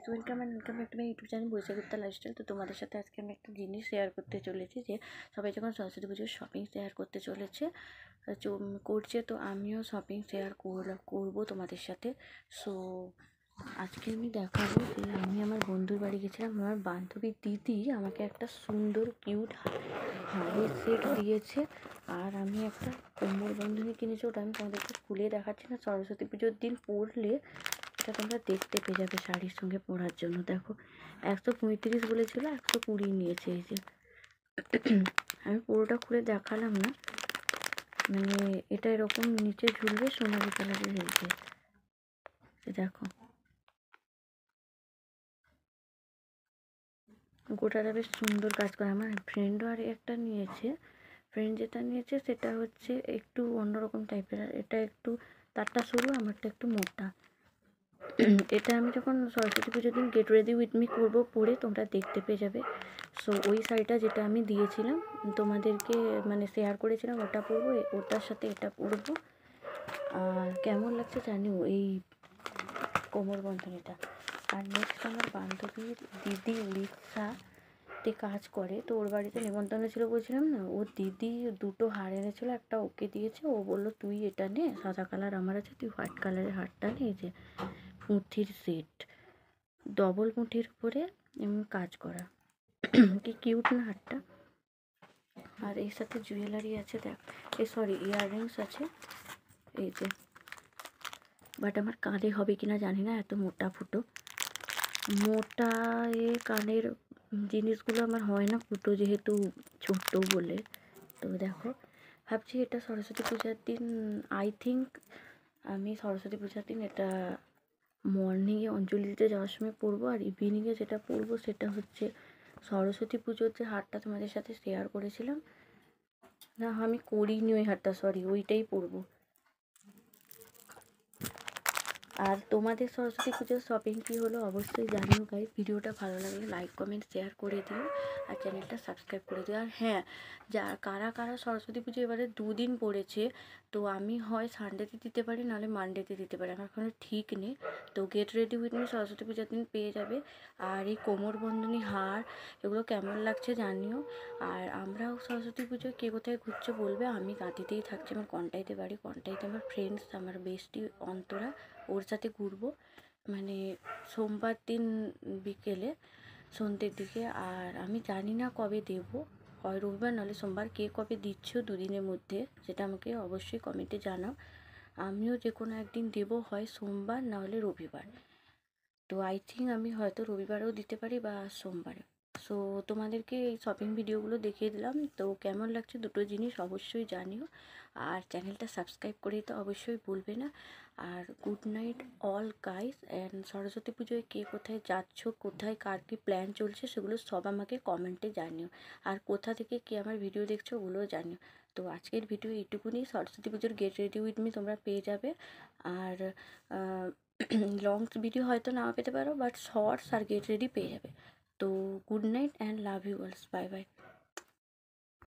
Welcome and welcome back to my YouTube channel Baishakh Gupta lifestyle. তো তোমাদের সাথে আজকে আমি একটা জিনিস শেয়ার করতে চলেছি যে সবাই যখন সরস্বতী পুজোর শপিং শেয়ার করতে চলেছে করছে, তো আমিও শপিং শেয়ার করবো তোমাদের সাথে। সো আজকে আমি দেখাবো যে আমি আমার বন্ধুর বাড়ি গেছিলাম। আমার বান্ধবীর দিদি আমাকে একটা সুন্দর কিউট হারের সেট দিয়েছে, আর আমি একটা কোমর বন্ধনী কিনেছি। ওটা আমি তোমাদেরকে খুলে দেখাচ্ছি না, সরস্বতী পুজোর দিন পরলে এটা তোমরা দেখতে পেয়ে যাবে শাড়ির সঙ্গে পরার জন্য। দেখো 135 বলেছিল, 120 নিয়েছে। এই যে আমি পুরোটা খুলে দেখালাম না, মানে এটা এরকম নিচে ঝুলবে সোনালি কালারের। এই যে দেখো গোটাটা বেশ সুন্দর কাজ করে। আমার ফ্রেন্ডও আর একটা নিয়েছে, ফ্রেন্ড যেটা নিয়েছে সেটা হচ্ছে একটু অন্যরকম টাইপের, আর এটা একটু তারটা সরু, আমারটা একটু মোটা। এটা আমি যখন সরস্বতী পুজোর দিন গেট রেডি উইথ মি করবো পরে তোমরা দেখতে পেয়ে যাবে। সো ওই শাড়িটা যেটা আমি দিয়েছিলাম তোমাদেরকে, মানে শেয়ার করেছিলাম, ওটা পরবো, ওটার সাথে এটা পরবো। আর কেমন লাগছে জানিও এই কোমর বন্ধনীটা। আর নেক্সট আমার বান্ধবীর দিদি উড়িষ্যাতে কাজ করে, তো ওর বাড়িতে নেমন্তন্ন ছিল বলছিলাম না, ওর দিদি দুটো হার এনেছিলো, একটা ওকে দিয়েছে। ও বললো তুই এটা নে, সাদা কালার আমার আছে, তুই হোয়াইট কালারের হারটা নে। এই যে পুঁথির সেট, ডবল পুঁথির উপরে কাজ করা, কি কিউট না হারটা। আর এর সাথে জুয়েলারি আছে, দেখ ইয়াররিংস আছে। এই যে, বাট আমার কানে হবে কিনা জানি না, এত মোটা কানের জিনিসগুলো আমার হয় না ফুটো, যেহেতু ছোট বলে। তো দেখো, ভাবছি এটা সরস্বতী পূজার দিন, আই থিঙ্ক আমি সরস্বতী পূজার দিন এটা মর্নিংয়ে অঞ্জলি দিতে যাওয়ার সময় পরবো। আর ইভিনিংয়ে যেটা পরবো সেটা হচ্ছে সরস্বতী পুজোর যে হারটা তোমাদের সাথে শেয়ার করেছিলাম না, আমি করিনি ওই হারটা, ওইটাই পরবো। আর তোমাদের সরস্বতী পুজোর শপিং কী হলো অবশ্যই জানিও গাইস। ভিডিওটা ভালো লাগলে লাইক কমেন্ট শেয়ার করে দিও, আর চ্যানেলটা সাবস্ক্রাইব করে দিও। আর হ্যাঁ, কারা কারা সরস্বতী পুজো এবারে 2 দিন পড়েছে, তো আমি হয় সানডেতে দিতে পারি, নাহলে মানডেতে দিতে পারি, আমার কোনো ঠিক নেই। তো get ready with me Saraswati পূজার দিন পেয়ে যাবে। আর এই কোমর বন্ধনী হার এগুলো কেমন লাগছে জানিও। আর আমরাও সরস্বতী পুজোয় কে কোথায় ঘুরছে বলবে। আমি গাঁতিতেই থাকছি, আমার কন্টাইতে বাড়ি, কন্টাইতে আমার ফ্রেন্ডস, আমার বেস্টি অন্তরা, ওর সাথে ঘুরবো, মানে সোমবার দিন বিকেলে সন্ধ্যের দিকে। আর আমি জানি না কবে দেবো, হয় রবিবার নাহলে সোমবার। কে কবে দিচ্ছ 2 দিনের মধ্যে সেটা আমাকে অবশ্যই কমেন্টে জানাও। আমিও যে কোনো একদিন দেবো, হয় সোমবার নাহলে রবিবার। তো আই থিঙ্ক আমি হয়তো রবিবারেও দিতে পারি বা সোমবারে। সো তোমাদেরকে এই শপিং ভিডিওগুলো দেখিয়ে দিলাম, তো কেমন লাগছে দুটো জিনিস অবশ্যই জানিও। আর চ্যানেলটা সাবস্ক্রাইব করে তো অবশ্যই ভুলবে না। আর good night all guys. And Saraswati পুজোয় কে কোথায় যাচ্ছ, কোথায় কার কী প্ল্যান চলছে সেগুলো সব আমাকে কমেন্টে জানিও। আর কোথা থেকে কে আমার ভিডিও দেখছো ওগুলোও জানিও। তো আজকের ভিডিও এইটুকুনি। সরস্বতী পুজোর গেট রেডি উইথ মি তোমরা পেয়ে যাবে। আর লং ভিডিও হয়তো নাও পেতে পারো, বাট শর্টস আর গেট রেডি পেয়ে যাবে। তো good night and love you all, bye by.